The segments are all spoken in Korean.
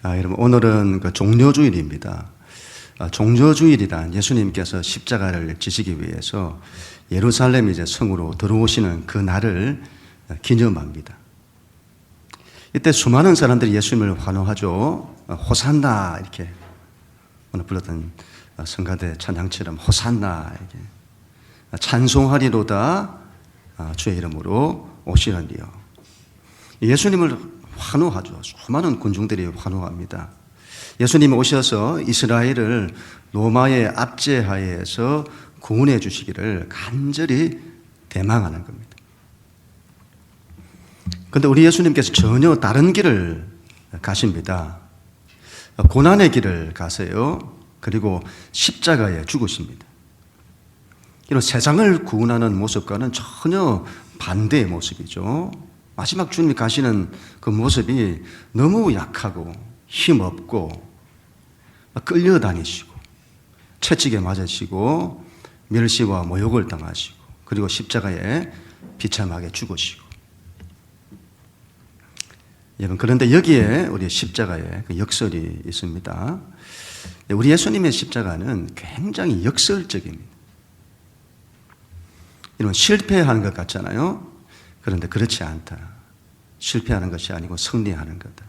여러분, 오늘은 그 종려주일입니다. 종려주일이란 예수님께서 십자가를 지시기 위해서 예루살렘 이제 성으로 들어오시는 그 날을 기념합니다. 이때 수많은 사람들이 예수님을 환호하죠. 호산나, 이렇게 오늘 불렀던 성가대 찬양처럼 호산나, 이렇게 찬송하리로다 주의 이름으로 오시느니요. 예수님을 환호하죠. 수많은 군중들이 환호합니다. 예수님이 오셔서 이스라엘을 로마의 압제하에서 구원해 주시기를 간절히 대망하는 겁니다. 그런데 우리 예수님께서 전혀 다른 길을 가십니다. 고난의 길을 가세요. 그리고 십자가에 죽으십니다. 이런 세상을 구원하는 모습과는 전혀 반대의 모습이죠. 마지막 주님이 가시는 그 모습이 너무 약하고 힘없고 끌려다니시고 채찍에 맞으시고 멸시와 모욕을 당하시고 그리고 십자가에 비참하게 죽으시고. 여러분, 그런데 여기에 우리 십자가에 그 역설이 있습니다. 우리 예수님의 십자가는 굉장히 역설적입니다. 이런 실패하는 것 같잖아요. 그런데 그렇지 않다. 실패하는 것이 아니고 승리하는 거다.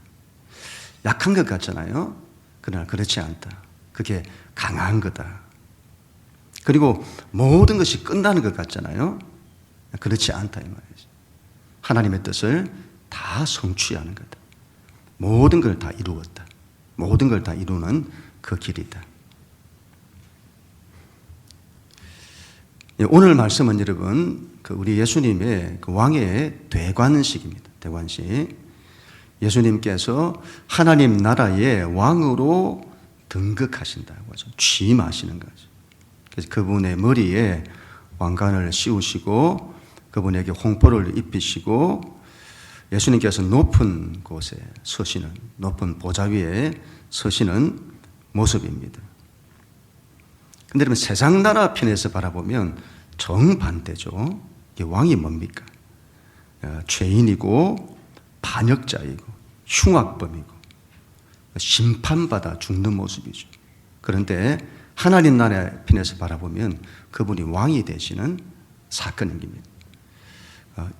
약한 것 같잖아요. 그러나 그렇지 않다. 그게 강한 거다. 그리고 모든 것이 끝나는 것 같잖아요. 그렇지 않다 이 말이죠. 하나님의 뜻을 다 성취하는 거다. 모든 걸 다 이루었다. 모든 걸 다 이루는 그 길이다. 오늘 말씀은 여러분, 우리 예수님의 그 왕의 대관식입니다. 대관식. 예수님께서 하나님 나라의 왕으로 등극하신다고 하죠. 취임하시는 거죠. 그래서 그분의 머리에 왕관을 씌우시고 그분에게 홍보를 입히시고 예수님께서 높은 곳에 서시는, 높은 보좌 위에 서시는 모습입니다. 근데 여러분, 세상 나라 편에서 바라보면 정반대죠. 이게 왕이 뭡니까? 죄인이고 반역자이고 흉악범이고 심판받아 죽는 모습이죠. 그런데 하나님 나라의 편에서 바라보면 그분이 왕이 되시는 사건입니다.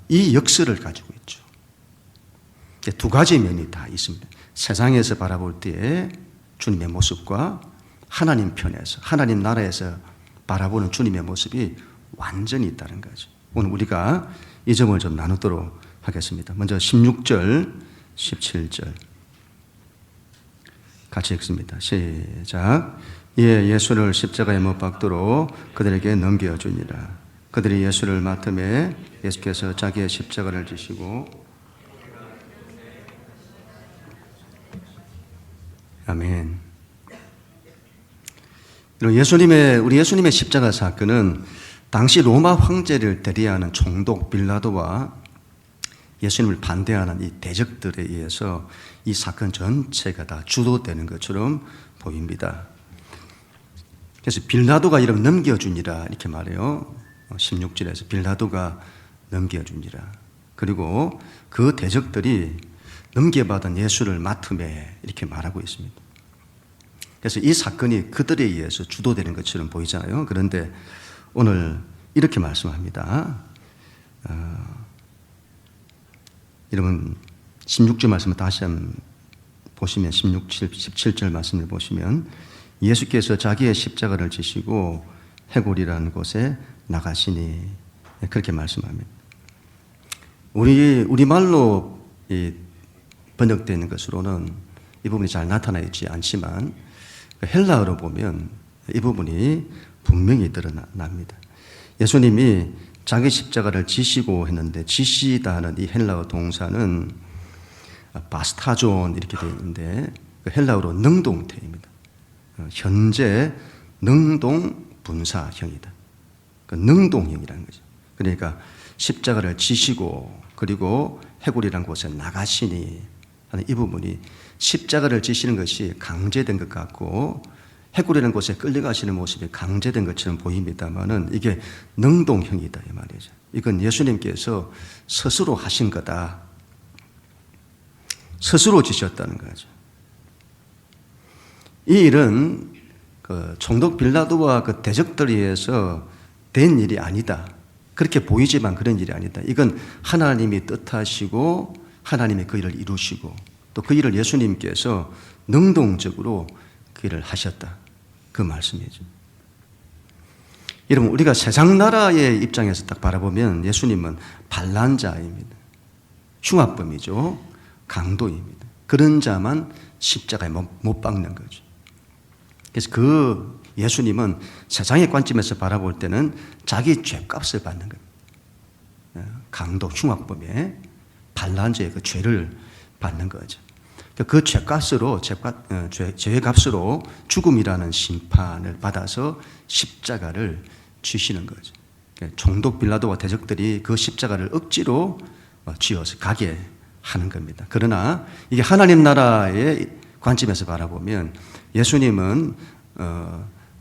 이 역설을 가지고 있죠. 두 가지 면이 다 있습니다. 세상에서 바라볼 때의 주님의 모습과 하나님 편에서, 하나님 나라에서 바라보는 주님의 모습이 완전히 다른 거죠. 오늘 우리가 이 점을 좀 나누도록 하겠습니다. 먼저 16절, 17절 같이 읽습니다. 시작. 예수를 십자가에 못 박도록 그들에게 넘겨주니라. 그들이 예수를 맡음에 예수께서 자기의 십자가를 지시고. 아멘. 우리 예수님의 십자가 사건은 당시 로마 황제를 대리하는 총독 빌라도와 예수님을 반대하는 이 대적들에 의해서 이 사건 전체가 다 주도되는 것처럼 보입니다. 그래서 빌라도가 이름 넘겨주니라 이렇게 말해요. 16절에서 빌라도가 넘겨주니라. 그리고 그 대적들이 넘겨받은 예수를 맡음에 이렇게 말하고 있습니다. 그래서 이 사건이 그들에 의해서 주도되는 것처럼 보이잖아요. 그런데 오늘 이렇게 말씀합니다. 여러분 16절 말씀을 다시 한번 보시면 17절 말씀을 보시면 예수께서 자기의 십자가를 지시고 해골이라는 곳에 나가시니 그렇게 말씀합니다. 우리말로 번역되는 것으로는 이 부분이 잘 나타나 있지 않지만 헬라어로 보면 이 부분이 분명히 드러납니다. 예수님이 자기 십자가를 지시고 했는데 지시다는 이 헬라어 동사는 바스타존 이렇게 되어 있는데 헬라어로 능동태입니다. 현재 능동 분사형이다. 능동형이라는 거죠. 그러니까 십자가를 지시고 그리고 해골이라는 곳에 나가시니 하는 이 부분이 십자가를 지시는 것이 강제된 것 같고 해골이라는 곳에 끌려가시는 모습이 강제된 것처럼 보입니다만은 이게 능동형이다 이 말이죠. 이건 예수님께서 스스로 하신 거다. 스스로 지셨다는 거죠. 이 일은 그 총독 빌라도와 그 대적들에 의해서 된 일이 아니다. 그렇게 보이지만 그런 일이 아니다. 이건 하나님이 뜻하시고 하나님이 그 일을 이루시고 또 그 일을 예수님께서 능동적으로 그 일을 하셨다. 그 말씀이죠. 여러분, 우리가 세상 나라의 입장에서 딱 바라보면 예수님은 반란자입니다. 흉악범이죠. 강도입니다. 그런 자만 십자가에 못 박는 거죠. 그래서 그 예수님은 세상의 관점에서 바라볼 때는 자기 죄값을 받는 겁니다. 강도, 흉악범의 반란죄의 그 죄를 받는 거죠. 그 죄값으로, 죄값으로 죽음이라는 심판을 받아서 십자가를 쥐시는 거죠. 총독 빌라도와 대적들이 그 십자가를 억지로 쥐어서 가게 하는 겁니다. 그러나 이게 하나님 나라의 관점에서 바라보면 예수님은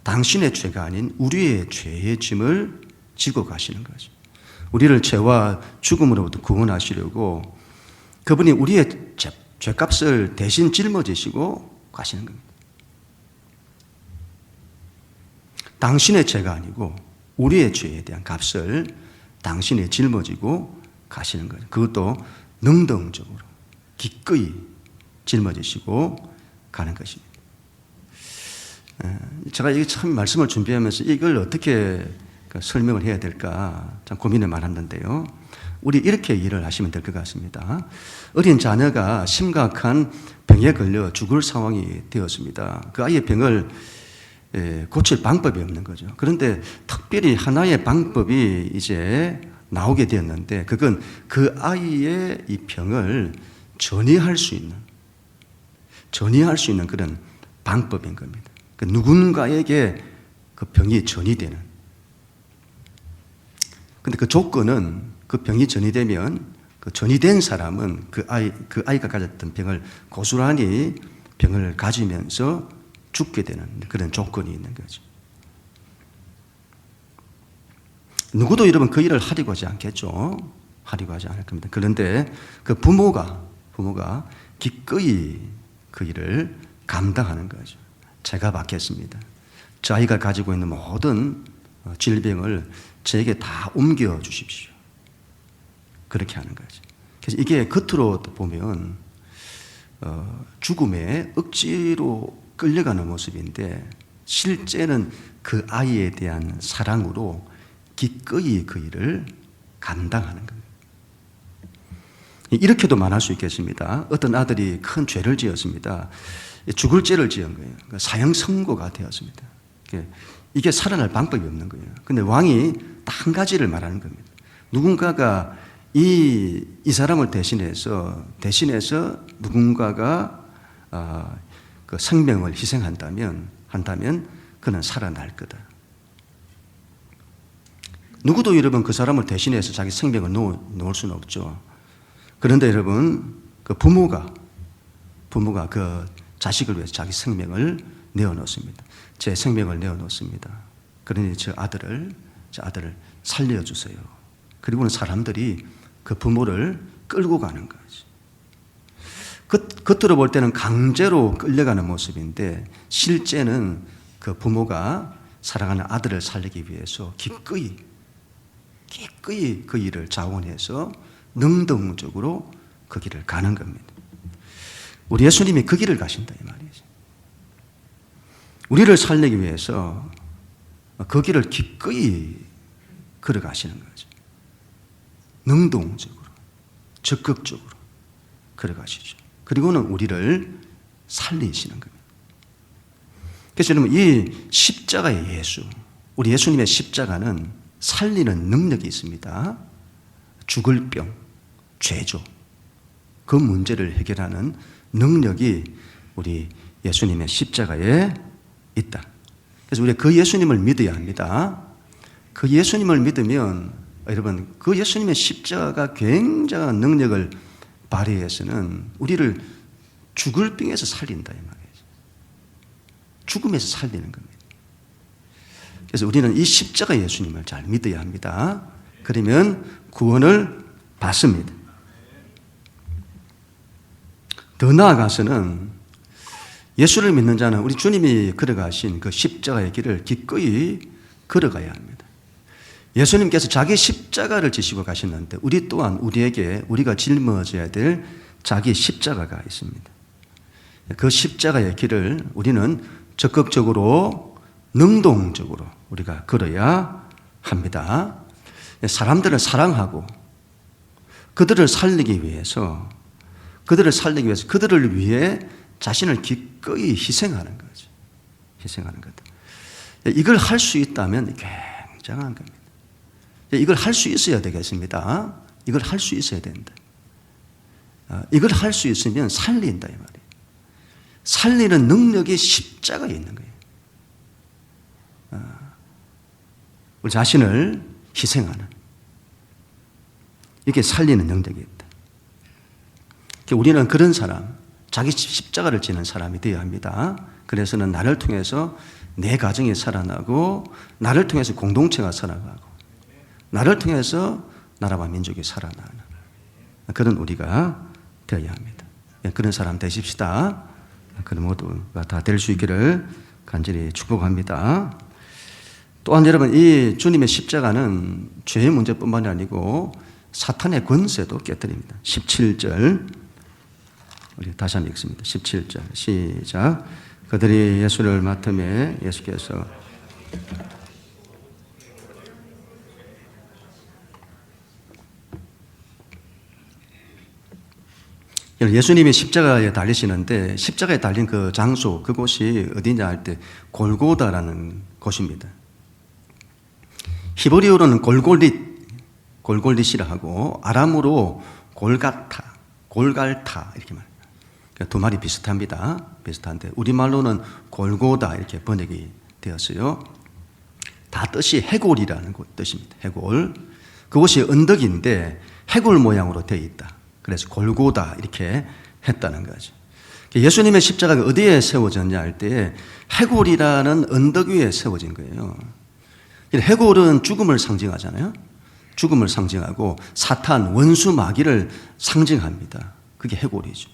당신의 죄가 아닌 우리의 죄의 짐을 지고 가시는 거죠. 우리를 죄와 죽음으로부터 구원하시려고 그분이 우리의 죄값을 대신 짊어지시고 가시는 겁니다. 당신의 죄가 아니고 우리의 죄에 대한 값을 당신이 짊어지고 가시는 거죠. 그것도 능동적으로 기꺼이 짊어지시고 가는 것입니다. 제가 이게 참 말씀을 준비하면서 이걸 어떻게 설명을 해야 될까 참 고민을 많았는데요. 우리 이렇게 일을 하시면 될 것 같습니다. 어린 자녀가 심각한 병에 걸려 죽을 상황이 되었습니다. 그 아이의 병을 고칠 방법이 없는 거죠. 그런데 특별히 하나의 방법이 이제 나오게 되었는데 그건 그 아이의 이 병을 전이할 수 있는 그런 방법인 겁니다. 그 누군가에게 그 병이 전이되는. 근데 그 조건은 그 병이 전이되면 그 전이된 사람은 그 아이가 가졌던 병을 고스란히 병을 가지면서 죽게 되는 그런 조건이 있는 거죠. 누구도 여러분 그 일을 하려고 하지 않겠죠. 하려고 하지 않을 겁니다. 그런데 그 부모가 기꺼이 그 일을 감당하는 거죠. 제가 받겠습니다. 저 아이가 가지고 있는 모든 질병을 저에게 다 옮겨 주십시오. 그렇게 하는 거죠. 그래서 이게 겉으로 보면 죽음에 억지로 끌려가는 모습인데 실제는 그 아이에 대한 사랑으로 기꺼이 그 일을 감당하는 겁니다. 이렇게도 말할 수 있겠습니다. 어떤 아들이 큰 죄를 지었습니다. 죽을 죄를 지은 거예요. 사형 선고가 되었습니다. 이게 살아날 방법이 없는 거예요. 근데 왕이 딱 한 가지를 말하는 겁니다. 누군가가 이 사람을 대신해서 누군가가 그 생명을 희생한다면 그는 살아날 거다. 누구도 여러분 그 사람을 대신해서 자기 생명을 놓을 수는 없죠. 그런데 여러분 그 부모가 그 자식을 위해서 자기 생명을 내어놓습니다. 제 생명을 내어놓습니다. 그러니 저 아들을 살려주세요. 그리고는 사람들이 그 부모를 끌고 가는 거죠. 겉으로 볼 때는 강제로 끌려가는 모습인데 실제는 그 부모가 사랑하는 아들을 살리기 위해서 기꺼이 그 일을 자원해서 능동적으로 그 길을 가는 겁니다. 우리 예수님이 그 길을 가신다 이 말이죠. 우리를 살리기 위해서 그 길을 기꺼이 걸어가시는 거죠. 능동적으로, 적극적으로 걸어가시죠. 그리고는 우리를 살리시는 겁니다. 그래서 여러분 이 십자가의 예수, 우리 예수님의 십자가는 살리는 능력이 있습니다. 죽을 병, 죄죠. 그 문제를 해결하는 능력이 우리 예수님의 십자가에 있다. 그래서 우리가 그 예수님을 믿어야 합니다. 그 예수님을 믿으면 여러분 그 예수님의 십자가가 굉장한 능력을 발휘해서는 우리를 죽을 병에서 살린다 이 말이죠. 죽음에서 살리는 겁니다. 그래서 우리는 이 십자가 예수님을 잘 믿어야 합니다. 그러면 구원을 받습니다. 더 나아가서는 예수를 믿는 자는 우리 주님이 걸어가신 그 십자가의 길을 기꺼이 걸어가야 합니다. 예수님께서 자기 십자가를 지시고 가셨는데 우리 또한 우리에게 우리가 짊어져야 될 자기 십자가가 있습니다. 그 십자가의 길을 우리는 적극적으로 능동적으로 우리가 걸어야 합니다. 사람들을 사랑하고 그들을 살리기 위해서 그들을 위해 자신을 기꺼이 희생하는 거죠. 희생하는 것. 이걸 할 수 있다면 굉장한 겁니다. 이걸 할 수 있어야 되겠습니다. 이걸 할 수 있어야 된다. 이걸 할 수 있으면 살린다 이 말이에요. 살리는 능력이 십자가에 있는 거예요. 우리 자신을 희생하는 이게 살리는 능력이 있다. 우리는 그런 사람, 자기 십자가를 지는 사람이 되어야 합니다. 그래서는 나를 통해서 내 가정이 살아나고 나를 통해서 공동체가 살아가고 나를 통해서 나라와 민족이 살아나는 그런 우리가 되어야 합니다. 그런 사람 되십시다. 그런 모두가 다 될 수 있기를 간절히 축복합니다. 또한 여러분, 이 주님의 십자가는 죄의 문제뿐만이 아니고 사탄의 권세도 깨뜨립니다. 17절 우리 다시 한번 읽습니다. 17절 시작. 그들이 예수를 맡음에 예수께서 예수님이 십자가에 달리시는데 십자가에 달린 그 장소, 그곳이 어디냐 할 때 골고다라는 곳입니다. 히브리어로는 골골릿이라 하고 아람어로 골갈타 이렇게 말합니다. 두 말이 비슷합니다. 비슷한데 우리말로는 골고다 이렇게 번역이 되었어요. 다 뜻이 해골이라는 뜻입니다. 해골. 그곳이 언덕인데 해골 모양으로 되어 있다. 그래서 골고다 이렇게 했다는 거죠. 예수님의 십자가가 어디에 세워졌냐 할 때 해골이라는 언덕 위에 세워진 거예요. 해골은 죽음을 상징하잖아요. 죽음을 상징하고 사탄, 원수, 마귀를 상징합니다. 그게 해골이죠.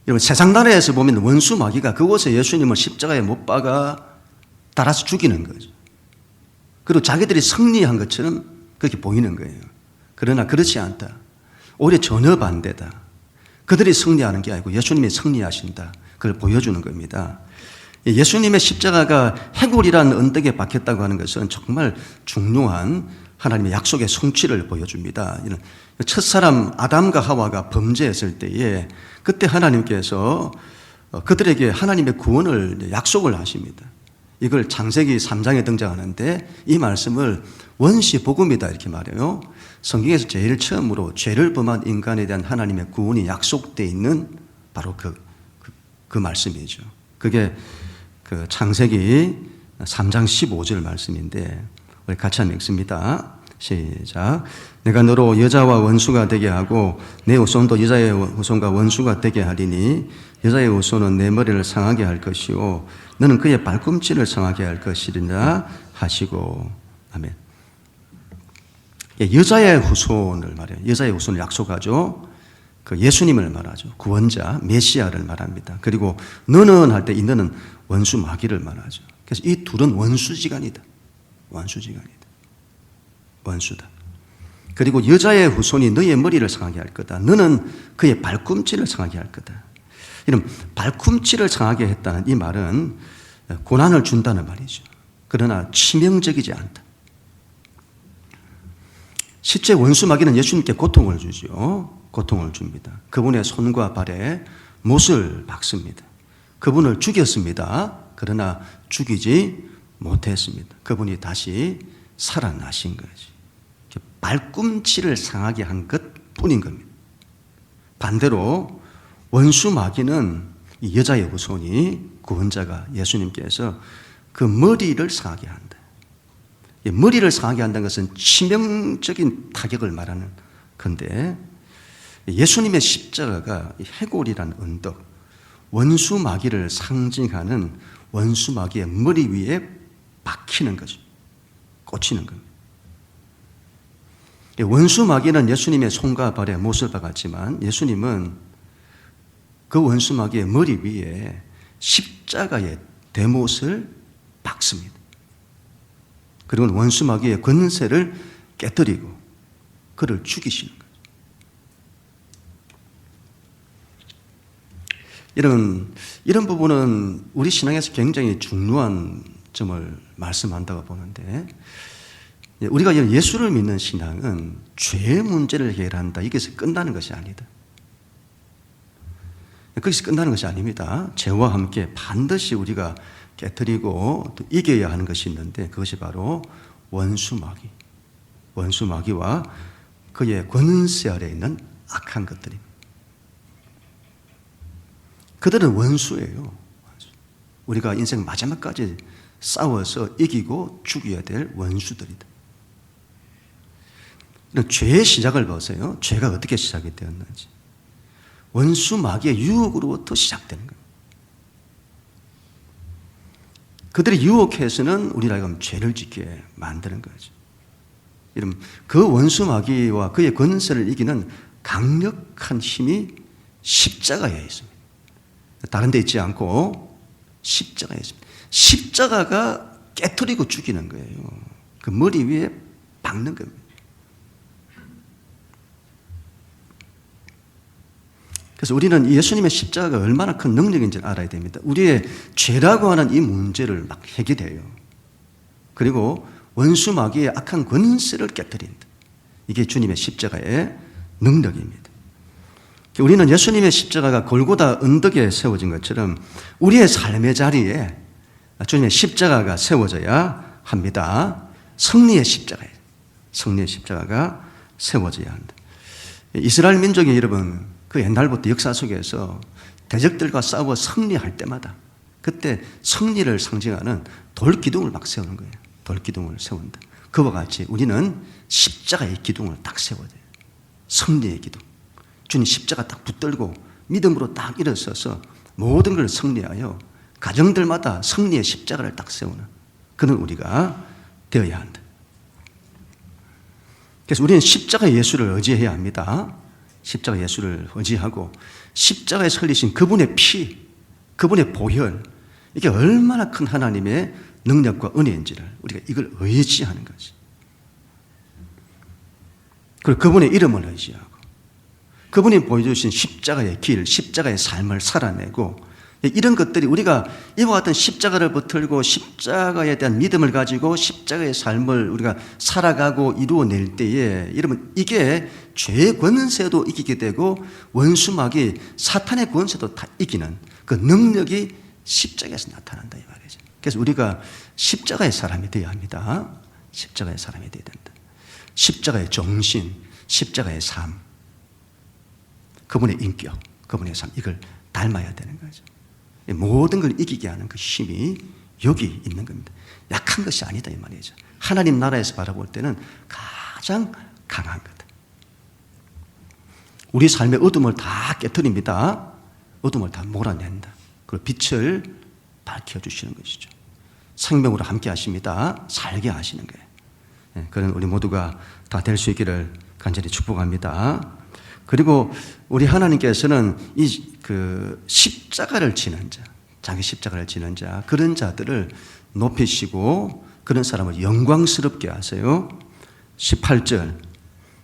여러분, 세상 나라에서 보면 원수, 마귀가 그곳에 예수님을 십자가에 못 박아 달아서 죽이는 거죠. 그리고 자기들이 승리한 것처럼 그렇게 보이는 거예요. 그러나 그렇지 않다. 오히려 전혀 반대다. 그들이 승리하는 게 아니고 예수님이 승리하신다. 그걸 보여주는 겁니다. 예수님의 십자가가 해골이라는 언덕에 박혔다고 하는 것은 정말 중요한 하나님의 약속의 성취를 보여줍니다. 첫사람 아담과 하와가 범죄했을 때에 그때 하나님께서 그들에게 하나님의 구원을 약속을 하십니다. 이걸 창세기 3장에 등장하는데 이 말씀을 원시복음이다 이렇게 말해요. 성경에서 제일 처음으로 죄를 범한 인간에 대한 하나님의 구원이 약속되어 있는 바로 그 말씀이죠. 그게 그 창세기 3장 15절 말씀인데 우리 같이 한번 읽습니다. 시작. 내가 너로 여자와 원수가 되게 하고 내 후손도 여자의 후손과 원수가 되게 하리니 여자의 후손은 내 머리를 상하게 할 것이요 너는 그의 발꿈치를 상하게 할 것이리라 하시고. 아멘. 여자의 후손을 말해요. 여자의 후손을 약속하죠. 그 예수님을 말하죠. 구원자, 메시아를 말합니다. 그리고 너는 할 때 이 너는 원수 마귀를 말하죠. 그래서 이 둘은 원수지간이다. 원수다. 그리고 여자의 후손이 너의 머리를 상하게 할 거다. 너는 그의 발꿈치를 상하게 할 거다. 이런 발꿈치를 상하게 했다는 이 말은 고난을 준다는 말이죠. 그러나 치명적이지 않다. 실제 원수 마귀는 예수님께 고통을 주죠. 고통을 줍니다. 그분의 손과 발에 못을 박습니다. 그분을 죽였습니다. 그러나 죽이지 못했습니다. 그분이 다시 살아나신 거지. 발꿈치를 상하게 한 것뿐인 겁니다. 반대로 원수 마귀는 이 여자의 후손이 구원자가 예수님께서 그 머리를 상하게 한다. 머리를 상하게 한다는 것은 치명적인 타격을 말하는 건데 예수님의 십자가가 해골이라는 언덕, 원수 마귀를 상징하는 원수 마귀의 머리 위에 박히는 거죠. 꽂히는 겁니다. 원수 마귀는 예수님의 손과 발에 못을 박았지만 예수님은 그 원수마귀의 머리 위에 십자가의 대못을 박습니다. 그리고 원수마귀의 권세를 깨뜨리고 그를 죽이시는 거예요. 이런 부분은 우리 신앙에서 굉장히 중요한 점을 말씀한다고 보는데, 우리가 예수를 믿는 신앙은 죄의 문제를 해결한다, 이것에서 끝나는 것이 아니다. 거기서 끝나는 것이 아닙니다. 죄와 함께 반드시 우리가 깨뜨리고 또 이겨야 하는 것이 있는데, 그것이 바로 원수마귀와 그의 권세 아래 있는 악한 것들입니다. 그들은 원수예요. 우리가 인생 마지막까지 싸워서 이기고 죽여야 될 원수들이다. 죄의 시작을 보세요. 죄가 어떻게 시작이 되었는지. 원수 마귀의 유혹으로부터 시작되는 거예요. 그들이 유혹해서는 우리가 죄를 짓게 만드는 거죠. 여러분, 그 원수 마귀와 그의 권세를 이기는 강력한 힘이 십자가에 있습니다. 다른 데 있지 않고 십자가에 있습니다. 십자가가 깨트리고 죽이는 거예요. 그 머리 위에 박는 겁니다. 그래서 우리는 예수님의 십자가가 얼마나 큰 능력인지를 알아야 됩니다. 우리의 죄라고 하는 이 문제를 막 해결해요. 그리고 원수 마귀의 악한 권세를 깨뜨린다. 이게 주님의 십자가의 능력입니다. 우리는 예수님의 십자가가 골고다 언덕에 세워진 것처럼 우리의 삶의 자리에 주님의 십자가가 세워져야 합니다. 승리의 십자가가 세워져야 한다. 이스라엘 민족이 여러분, 그 옛날부터 역사 속에서 대적들과 싸워 승리할 때마다 그때 승리를 상징하는 돌기둥을 막 세우는 거예요. 돌기둥을 세운다. 그와 같이 우리는 십자가의 기둥을 딱 세워야 돼요. 승리의 기둥. 주님 십자가 딱 붙들고 믿음으로 딱 일어서서 모든 걸 승리하여 가정들마다 승리의 십자가를 딱 세우는 그런 우리가 되어야 한다. 그래서 우리는 십자가 예수를 의지해야 합니다. 십자가 예수를 의지하고 십자가에 설리신 그분의 피, 그분의 보혈, 이게 얼마나 큰 하나님의 능력과 은혜인지를 우리가 이걸 의지하는 거지. 그리고 그분의 이름을 의지하고 그분이 보여주신 십자가의 길, 십자가의 삶을 살아내고, 이런 것들이 우리가 이와 같은 십자가를 붙들고 십자가에 대한 믿음을 가지고 십자가의 삶을 우리가 살아가고 이루어낼 때에, 여러분, 이게 죄의 권세도 이기게 되고 원수마귀 사탄의 권세도 다 이기는 그 능력이 십자가에서 나타난다 이 말이죠. 그래서 우리가 십자가의 사람이 되어야 합니다. 십자가의 사람이 되어야 된다. 십자가의 정신, 십자가의 삶, 그분의 인격, 그분의 삶, 이걸 닮아야 되는 거죠. 모든 걸 이기게 하는 그 힘이 여기 있는 겁니다. 약한 것이 아니다 이 말이죠. 하나님 나라에서 바라볼 때는 가장 강한 거다. 우리 삶의 어둠을 다 깨뜨립니다. 어둠을 다 몰아낸다. 그리고 빛을 밝혀주시는 것이죠. 생명으로 함께 하십니다. 살게 하시는 거예요. 그런 우리 모두가 다 될 수 있기를 간절히 축복합니다. 그리고 우리 하나님께서는 그 십자가를 지는 자, 자기 십자가를 지는 자, 그런 자들을 높이시고 그런 사람을 영광스럽게 하세요. 18절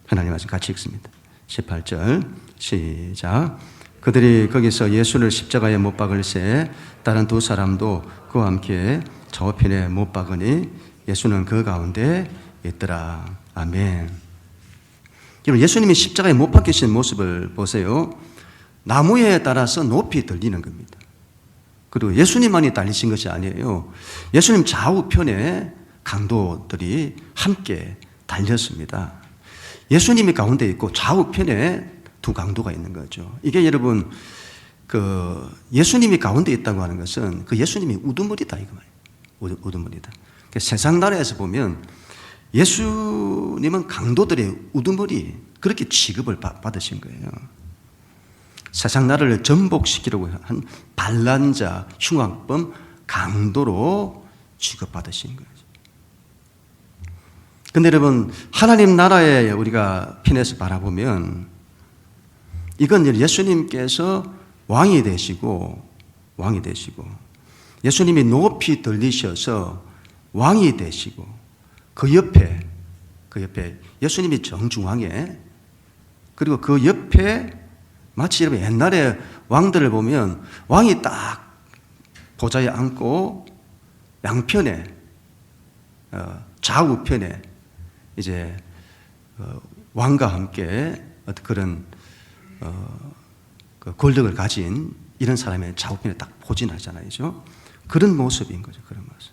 하나님 말씀 같이 읽습니다. 18절 시작. 그들이 거기서 예수를 십자가에 못 박을새 다른 두 사람도 그와 함께 좌우편에 못 박으니 예수는 그 가운데 있더라. 아멘. 예수님이 십자가에 못 박히신 모습을 보세요. 나무에 따라서 높이 들리는 겁니다. 그리고 예수님만이 달리신 것이 아니에요. 예수님 좌우편에 강도들이 함께 달렸습니다. 예수님이 가운데 있고 좌우편에 두 강도가 있는 거죠. 이게 여러분, 예수님이 가운데 있다고 하는 것은 그 예수님이 우두머리다 이거 말이에요. 우두머리다. 세상 나라에서 보면 예수님은 강도들의 우두머리, 그렇게 취급을 받으신 거예요. 세상 나라를 전복시키려고 한 반란자, 흉악범, 강도로 취급받으신 거예요. 그런데 여러분, 하나님 나라에 우리가 편에서 바라보면 이건 예수님께서 왕이 되시고 예수님이 높이 들리셔서 왕이 되시고 그 옆에 예수님이 정중앙에, 그리고 그 옆에 마치 여러분 옛날에 왕들을 보면 왕이 딱 보좌에 앉고 양편에 좌우편에 이제 왕과 함께 어떤 그런 그 권력을 가진 이런 사람의 좌우편에 딱 포진하잖아요. 그런 모습인 거죠. 그런 모습.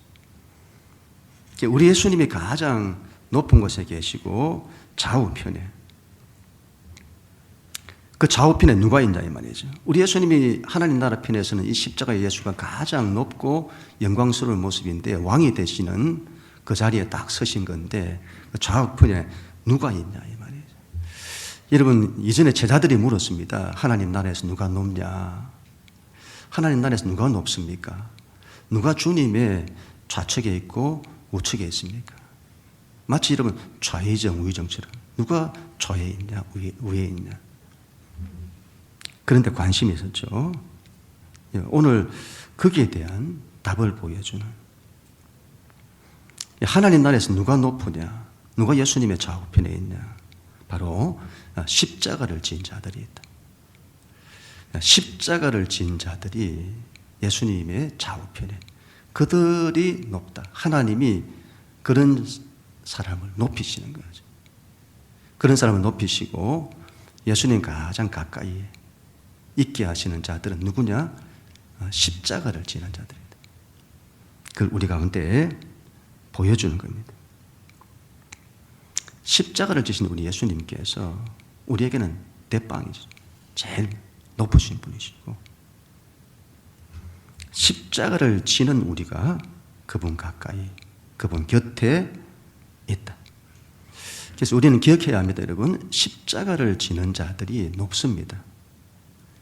우리 예수님이 가장 높은 곳에 계시고 좌우편에, 그 좌우편에 누가 있냐 이 말이죠. 우리 예수님이 하나님 나라 편에서는 이 십자가의 예수가 가장 높고 영광스러운 모습인데 왕이 되시는 그 자리에 딱 서신 건데 그 좌우편에 누가 있냐 이 말이죠. 여러분, 이전에 제자들이 물었습니다. 하나님 나라에서 누가 높냐? 하나님 나라에서 누가 높습니까? 누가 주님의 좌측에 있고 우측에 있습니까? 마치 여러분 좌의정 우의정처럼 누가 좌에 있냐 위에 있냐. 그런데 관심이 있었죠. 오늘 거기에 대한 답을 보여주는, 하나님 나라에서 누가 높으냐, 누가 예수님의 좌우편에 있냐, 바로 십자가를 지은 자들이 있다. 십자가를 지은 자들이 예수님의 좌우편에, 그들이 높다. 하나님이 그런 사람을 높이시는 거죠. 그런 사람을 높이시고 예수님 가장 가까이에 있게 하시는 자들은 누구냐? 십자가를 지는 자들이다. 그걸 우리 가운데 보여주는 겁니다. 십자가를 지신 우리 예수님께서 우리에게는 대빵이죠. 제일 높으신 분이시고, 십자가를 지는 우리가 그분 가까이, 그분 곁에 있다. 그래서 우리는 기억해야 합니다, 여러분. 십자가를 지는 자들이 높습니다.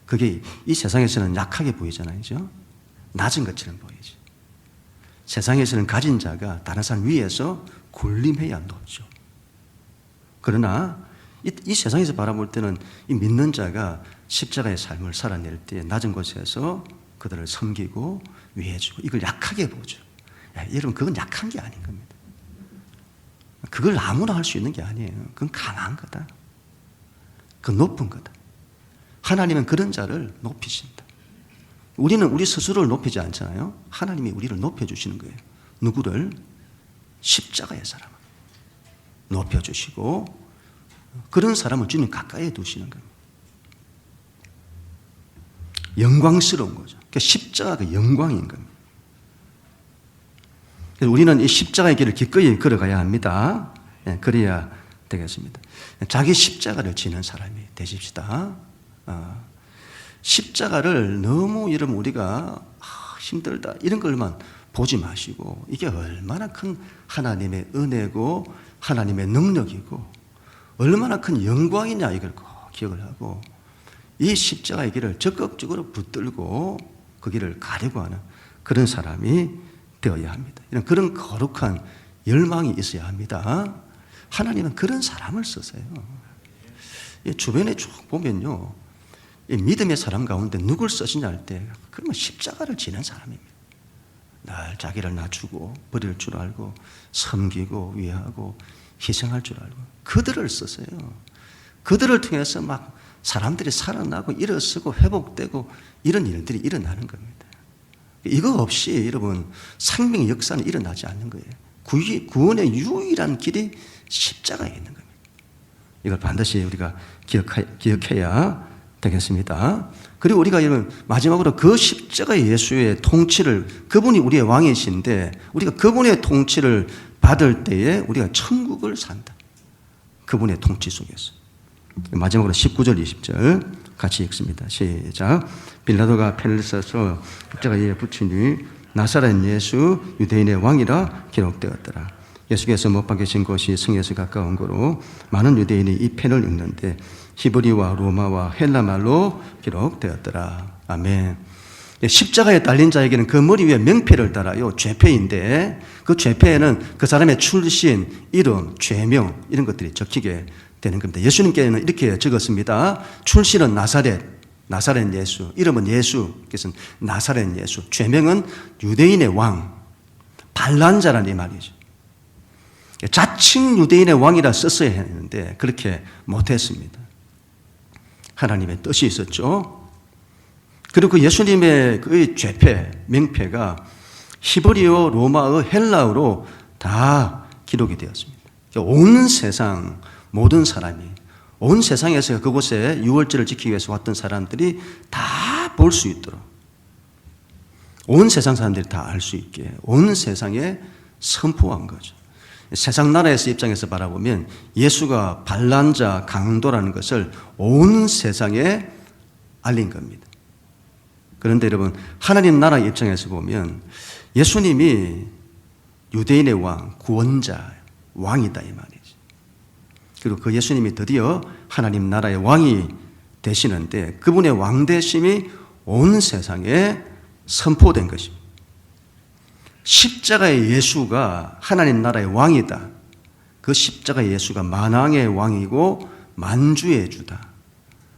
그게 이 세상에서는 약하게 보이잖아요. 낮은 것처럼 보이죠. 세상에서는 가진 자가 다른 사람 위에서 군림해야 높죠. 그러나 이 세상에서 바라볼 때는 이 믿는 자가 십자가의 삶을 살아낼 때 낮은 곳에서 그들을 섬기고 위해주고, 이걸 약하게 보죠. 여러분, 그건 약한 게 아닌 겁니다. 그걸 아무나 할 수 있는 게 아니에요. 그건 강한 거다. 그건 높은 거다. 하나님은 그런 자를 높이신다. 우리는 우리 스스로를 높이지 않잖아요. 하나님이 우리를 높여주시는 거예요. 누구를? 십자가의 사람을 높여주시고, 그런 사람을 주님 가까이에 두시는 겁니다. 영광스러운 거죠. 그러니까 십자가가 영광인 겁니다. 그래서 우리는 이 십자가의 길을 기꺼이 걸어가야 합니다. 그래야 되겠습니다. 자기 십자가를 지는 사람이 되십시다. 십자가를 너무 여러분 우리가 힘들다 이런 걸만 보지 마시고, 이게 얼마나 큰 하나님의 은혜고 하나님의 능력이고 얼마나 큰 영광이냐, 이걸 꼭 기억을 하고 이 십자가의 길을 적극적으로 붙들고 그 길을 가려고 하는 그런 사람이 되어야 합니다. 이런 그런 거룩한 열망이 있어야 합니다. 하나님은 그런 사람을 쓰세요. 주변에 쭉 보면요, 이 믿음의 사람 가운데 누굴 쓰시냐 할 때 그러면 십자가를 지는 사람입니다. 늘 자기를 낮추고 버릴 줄 알고 섬기고 위하고 희생할 줄 알고 그들을 쓰세요. 그들을 통해서 막 사람들이 살아나고 일어서고 회복되고 이런 일들이 일어나는 겁니다. 이거 없이 여러분 생명의 역사는 일어나지 않는 거예요. 구원의 유일한 길이 십자가에 있는 겁니다. 이걸 반드시 우리가 기억해야 되겠습니다. 그리고 우리가 여러분 마지막으로 그 십자가의 예수의 통치를, 그분이 우리의 왕이신데 우리가 그분의 통치를 받을 때에 우리가 천국을 산다. 그분의 통치 속에서. 마지막으로 19절 20절 같이 읽습니다. 시작. 빌라도가 패를 써서 십자가에 붙이니 나사렛 예수 유대인의 왕이라 기록되었더라. 예수께서 못 박히신 곳이 성에서 가까운 거로 많은 유대인이 이 펜을 읽는데 히브리와 로마와 헬라말로 기록되었더라. 아멘. 십자가에 달린 자에게는 그 머리 위에 명패를 달아요. 죄패인데 그 죄패에는 그 사람의 출신, 이름, 죄명 이런 것들이 적히게 되는 겁니다. 예수님께는 이렇게 적었습니다. 출신은 나사렛, 나사렛 예수, 이름은 예수, 그래서 나사렛 예수, 죄명은 유대인의 왕, 반란자라는 이 말이죠. 자칭 유대인의 왕이라 썼어야 했는데 그렇게 못했습니다. 하나님의 뜻이 있었죠. 그리고 그 예수님의 그 죄패, 명패가 히브리어, 로마어, 헬라어로 다 기록이 되었습니다. 온 세상 모든 사람이, 온 세상에서 그곳에 유월절을 지키기 위해서 왔던 사람들이 다 볼 수 있도록, 온 세상 사람들이 다 알 수 있게 온 세상에 선포한 거죠. 세상 나라에서 입장에서 바라보면 예수가 반란자, 강도라는 것을 온 세상에 알린 겁니다. 그런데 여러분, 하나님 나라 입장에서 보면 예수님이 유대인의 왕, 구원자, 왕이다 이 말이죠. 그리고 그 예수님이 드디어 하나님 나라의 왕이 되시는데 그분의 왕되심이 온 세상에 선포된 것입니다. 십자가의 예수가 하나님 나라의 왕이다. 그 십자가의 예수가 만왕의 왕이고 만주의 주다.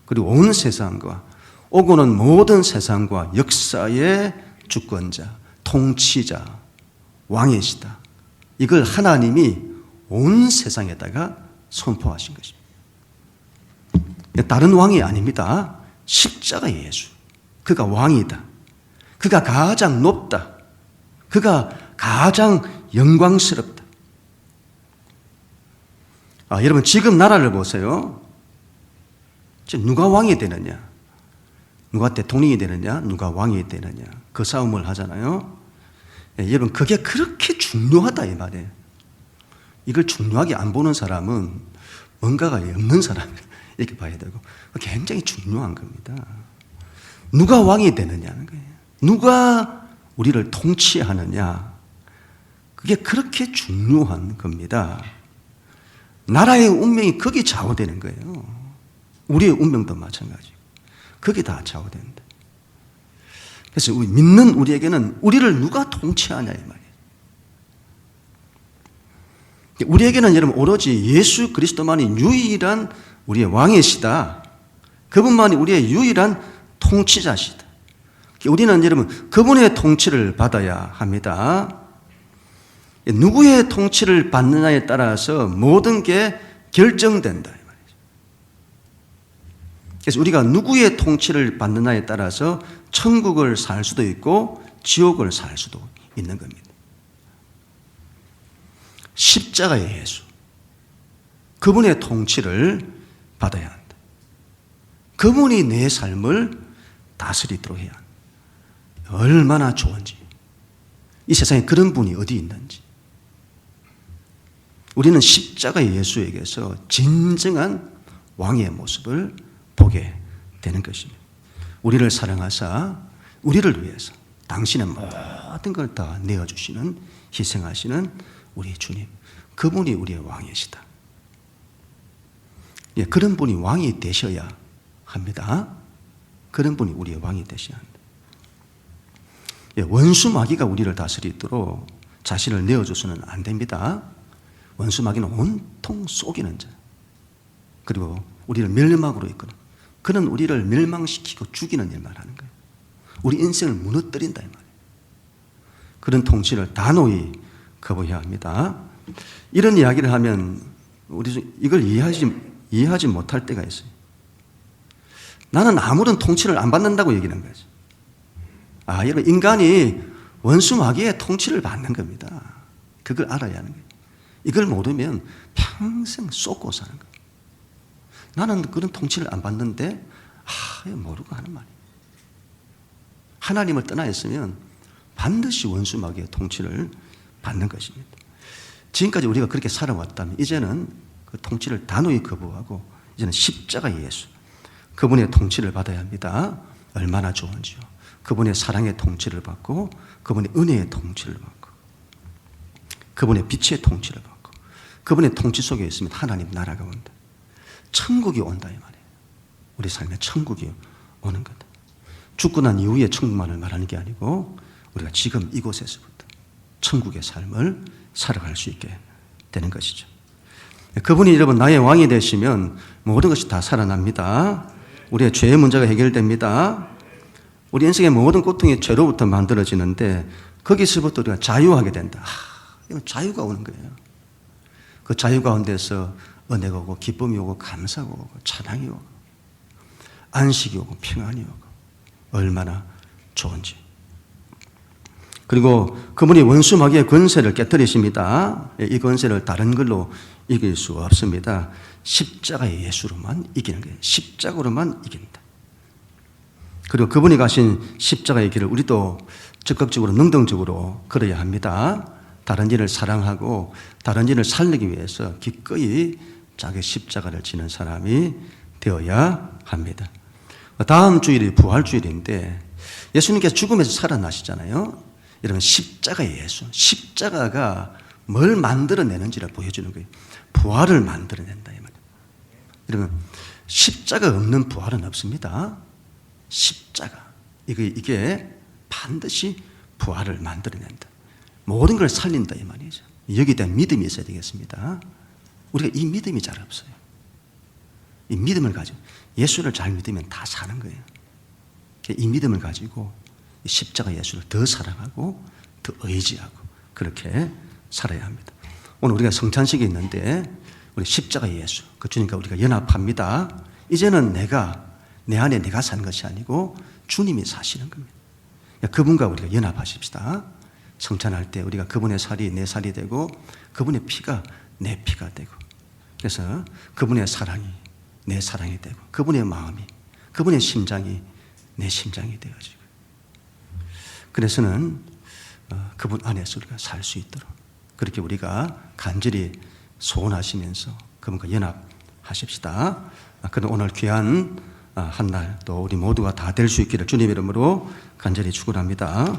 그리고 온 세상과 오고는 모든 세상과 역사의 주권자, 통치자, 왕이시다. 이걸 하나님이 온 세상에다가 선포하신 것입니다. 다른 왕이 아닙니다. 십자가의 예수. 그가 왕이다. 그가 가장 높다. 그가 가장 영광스럽다. 여러분, 지금 나라를 보세요. 지금 누가 왕이 되느냐? 누가 대통령이 되느냐? 누가 왕이 되느냐? 그 싸움을 하잖아요. 여러분, 그게 그렇게 중요하다 이 말이에요. 이걸 중요하게 안 보는 사람은 뭔가가 없는 사람이에요. 이렇게 봐야 되고, 굉장히 중요한 겁니다. 누가 왕이 되느냐는 거예요. 누가 우리를 통치하느냐. 그게 그렇게 중요한 겁니다. 나라의 운명이 거기에 좌우되는 거예요. 우리의 운명도 마찬가지고. 그게 다 좌우된다. 그래서 믿는 우리에게는 우리를 누가 통치하냐 이 말이에요. 우리에게는 여러분 오로지 예수 그리스도만이 유일한 우리의 왕이시다. 그분만이 우리의 유일한 통치자시다. 우리는 여러분 그분의 통치를 받아야 합니다. 누구의 통치를 받느냐에 따라서 모든 게 결정된다. 그래서 우리가 누구의 통치를 받느냐에 따라서 천국을 살 수도 있고 지옥을 살 수도 있는 겁니다. 십자가의 예수, 그분의 통치를 받아야 한다. 그분이 내 삶을 다스리도록 해야 한다. 얼마나 좋은지, 이 세상에 그런 분이 어디 있는지. 우리는 십자가의 예수에게서 진정한 왕의 모습을 보게 되는 것입니다. 우리를 사랑하사 우리를 위해서 당신의 모든 걸 다 내어주시는, 희생하시는 우리 주님, 그분이 우리의 왕이시다. 그런 분이 왕이 되셔야 합니다. 그런 분이 우리의 왕이 되셔야 합니다. 원수 마귀가 우리를 다스리도록 자신을 내어줘서는 안 됩니다. 원수 마귀는 온통 속이는 자, 그리고 우리를 멸망으로 이끄는, 그는 우리를 멸망시키고 죽이는 일만 하는 거예요. 우리 인생을 무너뜨린다 이 말이에요. 그런 통치를 단호히 거부해야 합니다. 이런 이야기를 하면 우리 이걸 이해하지 못할 때가 있어요. 나는 아무런 통치를 안 받는다고 얘기하는 거죠. 여러분, 인간이 원수 마귀의 통치를 받는 겁니다. 그걸 알아야 하는 거예요. 이걸 모르면 평생 쏟고 사는 거예요. 나는 그런 통치를 안 받는데 모르고 하는 말이에요. 하나님을 떠나 있으면 반드시 원수 마귀의 통치를 받는 것입니다. 지금까지 우리가 그렇게 살아왔다면 이제는 그 통치를 단호히 거부하고 이제는 십자가의 예수, 그분의 통치를 받아야 합니다. 얼마나 좋은지요. 그분의 사랑의 통치를 받고, 그분의 은혜의 통치를 받고, 그분의 빛의 통치를 받고, 그분의 통치 속에 있으면 하나님 나라가 온다. 천국이 온다 이 말이에요. 우리 삶에 천국이 오는 거다. 죽고 난 이후에 천국만을 말하는 게 아니고 우리가 지금 이곳에서부터 천국의 삶을 살아갈 수 있게 되는 것이죠. 그분이 여러분 나의 왕이 되시면 모든 것이 다 살아납니다. 우리의 죄의 문제가 해결됩니다. 우리 인생의 모든 고통이 죄로부터 만들어지는데 거기서부터 우리가 자유하게 된다. 이건 자유가 오는 거예요. 그 자유 가운데서 은혜가 오고 기쁨이 오고 감사가 오고 찬양이 오고 안식이 오고 평안이 오고 얼마나 좋은지. 그리고 그분이 원수 마귀의 권세를 깨뜨리십니다. 이 권세를 다른 걸로 이길 수 없습니다. 십자가의 예수로만 이기는 거예요. 십자가로만 이긴다. 그리고 그분이 가신 십자가의 길을 우리도 적극적으로 능동적으로 걸어야 합니다. 다른 일을 사랑하고 다른 일을 살리기 위해서 기꺼이 자기 십자가를 지는 사람이 되어야 합니다. 다음 주일이 부활주일인데 예수님께서 죽음에서 살아나시잖아요. 여러분, 십자가의 예수, 십자가가 뭘 만들어내는지를 보여주는 거예요. 부활을 만들어낸다 이 말이에요. 여러분, 십자가 없는 부활은 없습니다. 십자가, 이게 반드시 부활을 만들어낸다. 모든 걸 살린다 이 말이죠. 여기에 대한 믿음이 있어야 되겠습니다. 우리가 이 믿음이 잘 없어요. 이 믿음을 가지고 예수를 잘 믿으면 다 사는 거예요. 이 믿음을 가지고 십자가 예수를 더 사랑하고 더 의지하고 그렇게 살아야 합니다. 오늘 우리가 성찬식이 있는데 우리 십자가 예수, 그 주님과 우리가 연합합니다. 이제는 내 안에 내가 사는 것이 아니고 주님이 사시는 겁니다. 그분과 우리가 연합하십시다. 성찬할 때 우리가 그분의 살이 내 살이 되고 그분의 피가 내 피가 되고, 그래서 그분의 사랑이 내 사랑이 되고 그분의 마음이, 그분의 심장이 내 심장이 되어지고, 그래서는 그분 안에서 우리가 살 수 있도록 그렇게 우리가 간절히 소원하시면서 그분과 연합하십시다. 그럼 오늘 귀한 한 날 또 우리 모두가 다 될 수 있기를 주님 이름으로 간절히 축원합니다.